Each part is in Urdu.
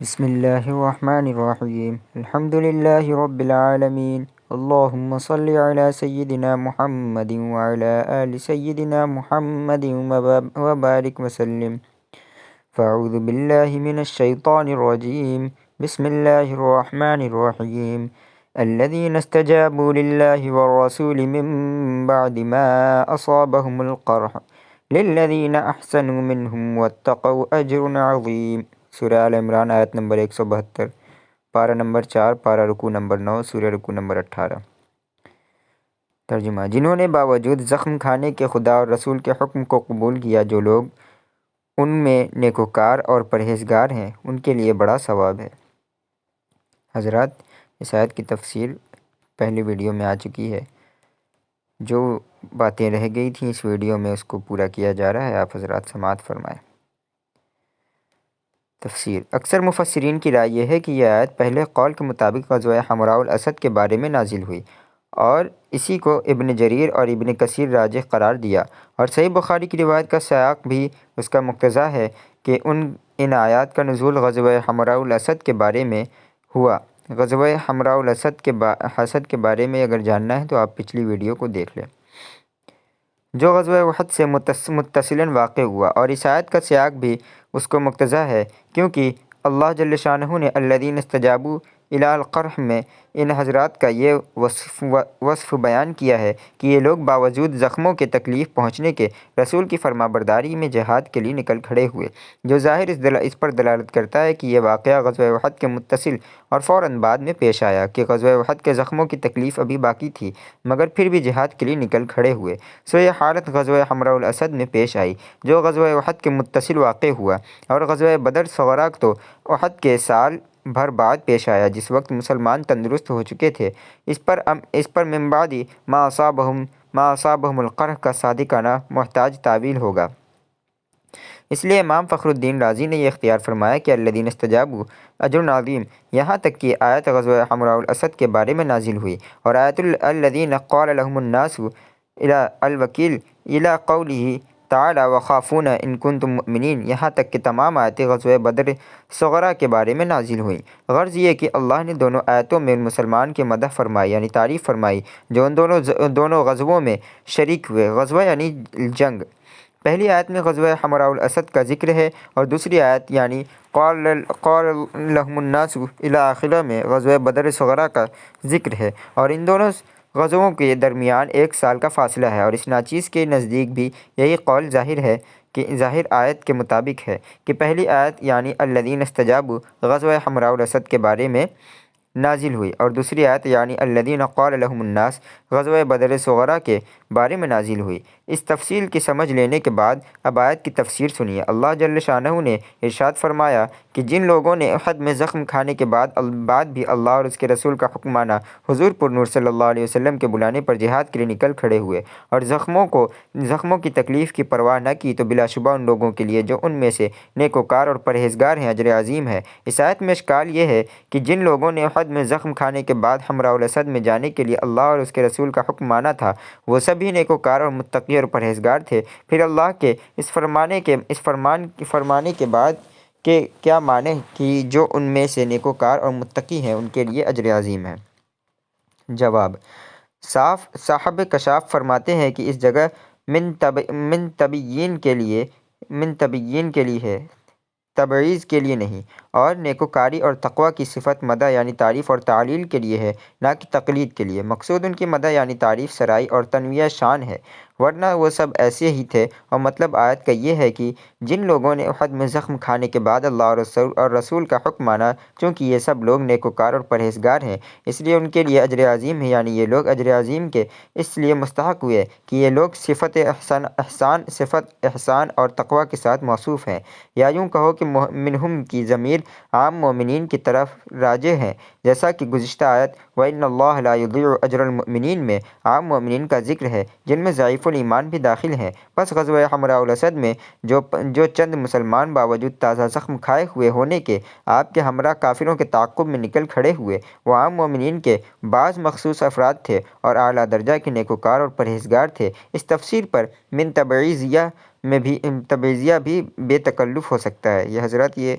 بسم اللہ الرحمن الرحیم الحمد للہ رب العالمین اللہم صلی علی سیدنا محمد وعلی آل سیدنا محمد وبارک وسلم فاعوذ باللہ من الشیطان الرجیم بسم اللہ الرحمن الرحیم الذین استجابوا للہ والرسول من بعد ما اصابهم القرح للذین احسنوا منہم واتقوا اجر عظیم۔ سورہ آل عمران آیت نمبر 172، پارہ نمبر 4، پارہ رکوع نمبر 9، سورہ رکوع نمبر 18۔ ترجمہ: جنہوں نے باوجود زخم کھانے کے خدا اور رسول کے حکم کو قبول کیا، جو لوگ ان میں نیکوکار اور پرہیزگار ہیں، ان کے لیے بڑا ثواب ہے۔ حضرات، اس آیت کی تفسیر پہلی ویڈیو میں آ چکی ہے۔ جو باتیں رہ گئی تھیں اس ویڈیو میں اس کو پورا کیا جا رہا ہے، آپ حضرات سماعت فرمائیں۔ تفسیر: اکثر مفسرین کی رائے یہ ہے کہ یہ آیت پہلے قول کے مطابق غزوہ حمراء الاسد کے بارے میں نازل ہوئی، اور اسی کو ابن جریر اور ابن کثیر راجح قرار دیا، اور صحیح بخاری کی روایت کا سیاق بھی اس کا مقتضا ہے کہ ان آیات کا نزول غزوہ حمراء الاسد کے بارے میں ہوا۔ غزوہ حمراء الاسد کے بارے میں اگر جاننا ہے تو آپ پچھلی ویڈیو کو دیکھ لیں، جو غزوہ احد سے متصلاً واقع ہوا، اور اس آیت کا سیاق بھی اس کو مقتضا ہے، کیونکہ اللہ جل شانہ نے الذین استجابوا الی القرح میں ان حضرات کا یہ وصف بیان کیا ہے کہ یہ لوگ باوجود زخموں کے تکلیف پہنچنے کے رسول کی فرمانبرداری میں جہاد کے لیے نکل کھڑے ہوئے، جو ظاہر اس پر دلالت کرتا ہے کہ یہ واقعہ غزوہ احد کے متصل اور فوراً بعد میں پیش آیا کہ غزوہ احد کے زخموں کی تکلیف ابھی باقی تھی، مگر پھر بھی جہاد کے لیے نکل کھڑے ہوئے، سو یہ حالت غزوہ حمراء الاسد میں پیش آئی، جو غزوہ احد کے متصل واقع ہوا، اور غزوہ بدر صغریٰ تو احد کے سال بھر بعد پیش آیا، جس وقت مسلمان تندرست ہو چکے تھے۔ اس پر من بعد ما اصابہم القرح کا صادقانہ محتاج تعویل ہوگا۔ اس لیے امام فخر الدین رازی نے یہ اختیار فرمایا کہ الذین استجابوا اجر عظیم، یہاں تک کہ آیت غزوہ حمراء الاسد کے بارے میں نازل ہوئی، اور آیت الذین قال لهم الناس الوکیل الی قولہ تعالی وخافون ان کنتم مؤمنین، یہاں تک کہ تمام آیتیں غزوہ بدر صغریٰ کے بارے میں نازل ہوئیں۔ غرض یہ کہ اللہ نے دونوں آیتوں میں ان مسلمان کی مدح فرمائی، یعنی تعریف فرمائی، جو ان دونوں غزووں میں شریک ہوئے۔ غزوہ یعنی جنگ۔ پہلی آیت میں غزوہ حمراء الاسد کا ذکر ہے، اور دوسری آیت یعنی قال لهم الناس الی آخرہ میں غزوہ بدر صغریٰ کا ذکر ہے، اور ان دونوں غزووں کے درمیان 1 سال کا فاصلہ ہے، اور اس ناچیز کے نزدیک بھی یہی قول ظاہر آیت کے مطابق ہے کہ پہلی آیت یعنی الذین استجابوا غزوہ حمراء الاسد کے بارے میں نازل ہوئی، اور دوسری آیت یعنی الذین قال لهم الناس غزوہ بدر صغریٰ کے بارے میں نازل ہوئی۔ اس تفصیل کی سمجھ لینے کے بعد اب آیت کی تفسیر سنیے۔ اللہ جل شانہ نے ارشاد فرمایا کہ جن لوگوں نے احد میں زخم کھانے کے بعد بھی اللہ اور اس کے رسول کا حکم مانا، حضور پر نور صلی اللہ علیہ وسلم کے بلانے پر جہاد کے لیے نکل کھڑے ہوئے، اور زخموں کی تکلیف کی پرواہ نہ کی، تو بلا شبہ ان لوگوں کے لیے جو ان میں سے نیکوکار اور پرہیزگار ہیں اجر عظیم ہے۔ اس آیت میں اشکال یہ ہے کہ جن لوگوں نے احد میں زخم کھانے کے بعد حمراء الاسد میں جانے کے لیے اللہ اور اس کے رسول کا حکم مانا تھا، وہ سبھی نیکوکار اور متقی اور پرہیزگار تھے۔ پھر اللہ کے اس فرمانے کے بعد کہ کیا معنی کہ جو ان میں سے نیکوکار اور متقی ہیں ان کے لیے اجر عظیم ہے؟ جواب: صاحب کشاف فرماتے ہیں کہ اس جگہ من تبیین کے لیے ہے، تبعیض کے لیے نہیں، اور نیکوکاری اور تقوی کی صفت مدح یعنی تعریف اور تعلیل کے لیے ہے، نہ کہ تقلید کے لیے۔ مقصود ان کی مدح یعنی تعریف سرائی اور تنویہ شان ہے، ورنہ وہ سب ایسے ہی تھے۔ اور مطلب آیت کا یہ ہے کہ جن لوگوں نے احد میں زخم کھانے کے بعد اللہ اور رسول کا حکم مانا، چونکہ یہ سب لوگ نیکوکار اور پرہیزگار ہیں، اس لیے ان کے لیے اجر عظیم ہے، یعنی یہ لوگ اجر عظیم کے اس لیے مستحق ہوئے کہ یہ لوگ صفت احسان اور تقوی کے ساتھ موصوف ہیں، یا یوں کہو کہ منہم کی ضمیر عام مومنین کی طرف راجع ہے، جیسا کہ گزشتہ آیت وَإِنَّ اللَّهَ لَا يُضِيعُ أَجْرَ الْمُؤْمِنِينَ میں عام مومنین کا ذکر ہے، جن میں ضعیف الایمان بھی داخل ہیں۔ بس غزوہ حمراء الاسد میں جو چند مسلمان باوجود تازہ زخم کھائے ہوئے ہونے کے آپ کے ہمراہ کافروں کے تعاقب میں نکل کھڑے ہوئے، وہ عام مومنین کے بعض مخصوص افراد تھے، اور اعلیٰ درجہ کے نیکوکار اور پرہیزگار تھے۔ اس تفسیر پر من تبعیضیہ بھی بے تکلف ہو سکتا ہے۔ یہ حضرات یہ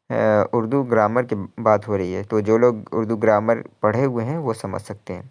اردو گرامر کی بات ہو رہی ہے، تو جو لوگ اردو گرامر پڑھے ہوئے ہیں وہ سمجھ سکتے ہیں۔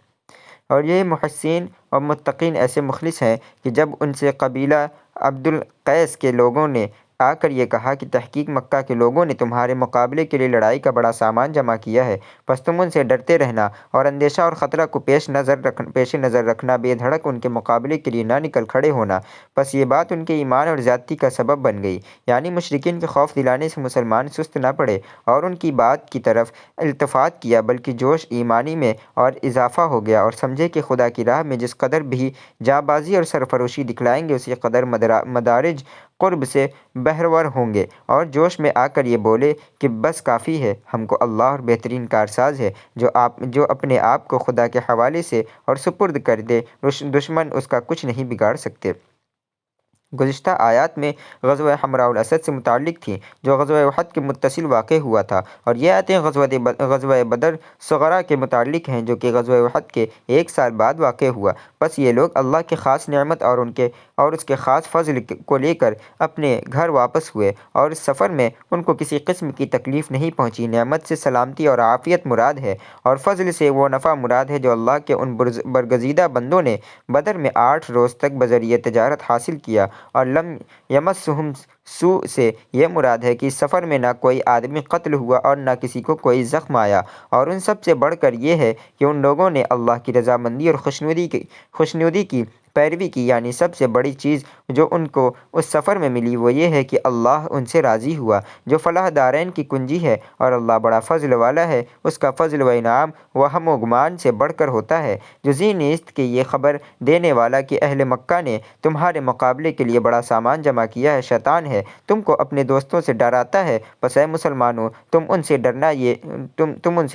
اور یہ محسین اور متقین ایسے مخلص ہیں کہ جب ان سے قبیلہ عبد القیس کے لوگوں نے آ کر یہ کہا کہ تحقیق مکہ کے لوگوں نے تمہارے مقابلے کے لیے لڑائی کا بڑا سامان جمع کیا ہے، بس تم ان سے ڈرتے رہنا اور اندیشہ اور خطرہ کو پیش نظر رکھنا، بے دھڑک ان کے مقابلے کے لیے نہ نکل کھڑے ہونا۔ بس یہ بات ان کے ایمان اور زیادتی کا سبب بن گئی، یعنی مشرکین کے خوف دلانے سے مسلمان سست نہ پڑے اور ان کی بات کی طرف التفات کیا، بلکہ جوش ایمانی میں اور اضافہ ہو گیا، اور سمجھے کہ خدا کی راہ میں جس قدر بھی جاں بازی اور سرفروشی دکھلائیں گے اسی قدر مدارج قرب سے بہرور ہوں گے، اور جوش میں آ کر یہ بولے کہ بس کافی ہے، ہم کو اللہ اور بہترین کارساز ہے جو اپنے آپ کو خدا کے حوالے سے اور سپرد کر دے، دشمن اس کا کچھ نہیں بگاڑ سکتے۔ گزشتہ آیات میں غزوہ حمراء الاسد سے متعلق تھیں، جو غزوہ احد کے متصل واقع ہوا تھا، اور یہ آیتیں غزوہ بدر صغریٰ کے متعلق ہیں، جو کہ غزوہ احد کے 1 سال بعد واقع ہوا۔ بس یہ لوگ اللہ کی خاص نعمت اور اس کے خاص فضل کو لے کر اپنے گھر واپس ہوئے، اور اس سفر میں ان کو کسی قسم کی تکلیف نہیں پہنچی۔ نعمت سے سلامتی اور عافیت مراد ہے، اور فضل سے وہ نفع مراد ہے جو اللہ کے ان برگزیدہ بندوں نے بدر میں 8 روز تک بذریعہ تجارت حاصل کیا۔ اور لم یمسہم سوء سے یہ مراد ہے کہ اس سفر میں نہ کوئی آدمی قتل ہوا اور نہ کسی کو کوئی زخم آیا، اور ان سب سے بڑھ کر یہ ہے کہ ان لوگوں نے اللہ کی رضامندی اور خوشنودی کی پیروی کی، یعنی سب سے بڑی چیز جو ان کو اس سفر میں ملی وہ یہ ہے کہ اللہ ان سے راضی ہوا، جو فلاح دارین کی کنجی ہے، اور اللہ بڑا فضل والا ہے، اس کا فضل و انعام وہم و گمان سے بڑھ کر ہوتا ہے۔ جو ذی نیست کہ یہ خبر دینے والا کہ اہل مکہ نے تمہارے مقابلے کے لیے بڑا سامان جمع کیا ہے شیطان ہے، تم کو اپنے دوستوں سے ڈراتا ہے، بس اے مسلمانوں تم ان سے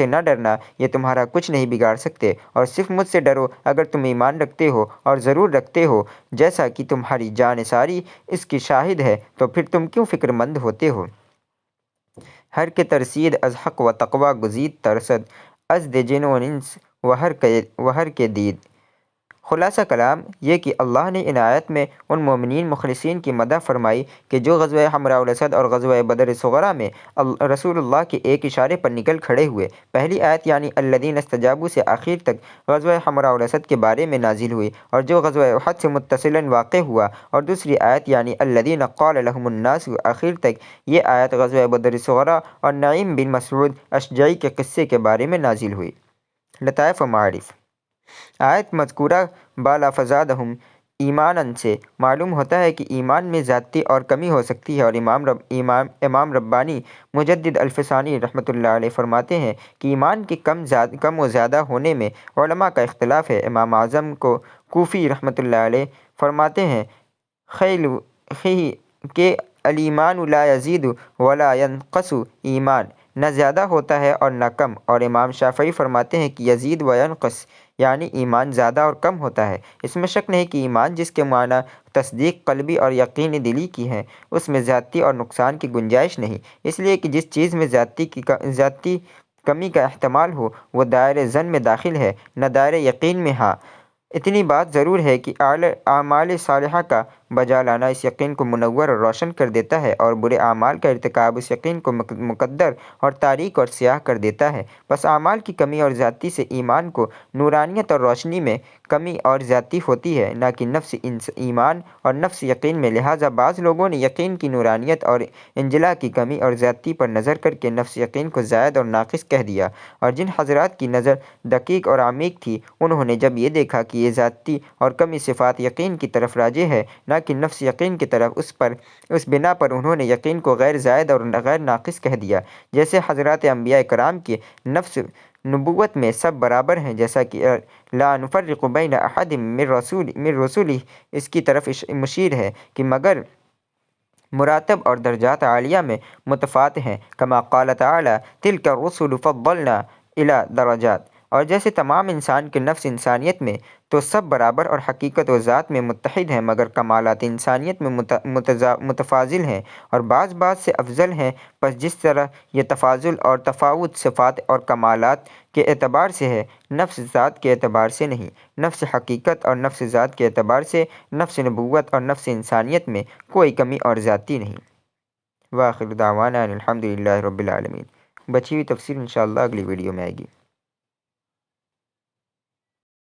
نہ ڈرنا، یہ تمہارا کچھ نہیں بگاڑ سکتے، اور صرف مجھ سے ڈرو اگر تم ایمان رکھتے ہو، اور ضرور رکھتے ہو، جیسا کہ تمہاری جان ساری اس کی شاہد ہے، تو پھر تم کیوں فکر مند ہوتے ہو؟ ہر کے ترسید از حق و تقوی گزید ترسد، از جن و انس وہر کے دید۔ خلاصہ کلام یہ کہ اللہ نے ان آیت میں ان مومنین مخلصین کی مدح فرمائی کہ جو غزوہ حمراء الاسد اور غزوہ بدر صغریٰ میں رسول اللہ کے ایک اشارے پر نکل کھڑے ہوئے۔ پہلی آیت یعنی الذین استجابوا سے آخر تک غزوہ حمراء الاسد کے بارے میں نازل ہوئی، اور جو غزوہ احد سے متصلاً واقع ہوا، اور دوسری آیت یعنی الذین قال لهم الناس آخر تک یہ آیت غزوہ بدر صغریٰ اور نعیم بن مسعود اشجعی کے قصے کے بارے میں نازل ہوئی۔ لطائف و معارف۔ آیت مذکورہ بالا فزادہم ایماناً سے معلوم ہوتا ہے کہ ایمان میں زیادتی اور کمی ہو سکتی ہے، اور امام ربانی مجدد الفسانی رحمۃ اللہ علیہ فرماتے ہیں کہ ایمان کے کم و زیادہ ہونے میں علماء کا اختلاف ہے۔ امام اعظم کوفی رحمۃ اللہ علیہ فرماتے ہیں کہ الایمان لا یزید ولا ینقص، ایمان نہ زیادہ ہوتا ہے اور نہ کم، اور امام شافعی فرماتے ہیں کہ یزید و ینقص، یعنی ایمان زیادہ اور کم ہوتا ہے۔ اس میں شک نہیں کہ ایمان جس کے معنی تصدیق قلبی اور یقین دلی کی ہیں، اس میں زیادتی اور نقصان کی گنجائش نہیں، اس لیے کہ جس چیز میں زیادتی کمی کا احتمال ہو وہ دائرۂ ظن میں داخل ہے، نہ دائرۂ یقین میں۔ ہاں اتنی بات ضرور ہے کہ اعمال صالحہ کا بجا لانا اس یقین کو منور اور روشن کر دیتا ہے، اور برے اعمال کا ارتکاب اس یقین کو مکدر اور تاریک اور سیاہ کر دیتا ہے۔ بس اعمال کی کمی اور زیادتی سے ایمان کو نورانیت اور روشنی میں کمی اور زیادتی ہوتی ہے، نہ کہ نفس ایمان اور نفس یقین میں۔ لہٰذا بعض لوگوں نے یقین کی نورانیت اور انجلا کی کمی اور زیادتی پر نظر کر کے نفس یقین کو زائد اور ناقص کہہ دیا، اور جن حضرات کی نظر دقیق اور عمیق تھی انہوں نے جب یہ دیکھا کہ یہ زیادتی اور کمی صفات یقین کی طرف راجع ہے نہ کہ نفس یقین کی طرف، اس بنا پر انہوں نے یقین کو غیر زائد اور غیر ناقص کہہ دیا، جیسے حضرات انبیاء کرام کے نفس نبوت میں سب برابر ہیں، جیسا کہ لا نفرق بین احد من رسلہ اس کی طرف مشیر ہے کہ مگر مراتب اور درجات عالیہ میں متفاوت ہیں، کما قال تعالی تلک الرسل فضلنا الی درجات، اور جیسے تمام انسان کے نفس انسانیت میں تو سب برابر اور حقیقت و ذات میں متحد ہیں، مگر کمالات انسانیت میں متفاضل ہیں اور بعض سے افضل ہیں۔ پس جس طرح یہ تفاضل اور تفاوت صفات اور کمالات کے اعتبار سے ہے، نفس ذات کے اعتبار سے نہیں، نفس حقیقت اور نفس ذات کے اعتبار سے نفس نبوت اور نفس انسانیت میں کوئی کمی اور زیادتی نہیں۔ وآخر دعوانا ان الحمد للہ رب العالمین۔ بچی ہوئی تفسیر انشاءاللہ اگلی ویڈیو میں آئے گی۔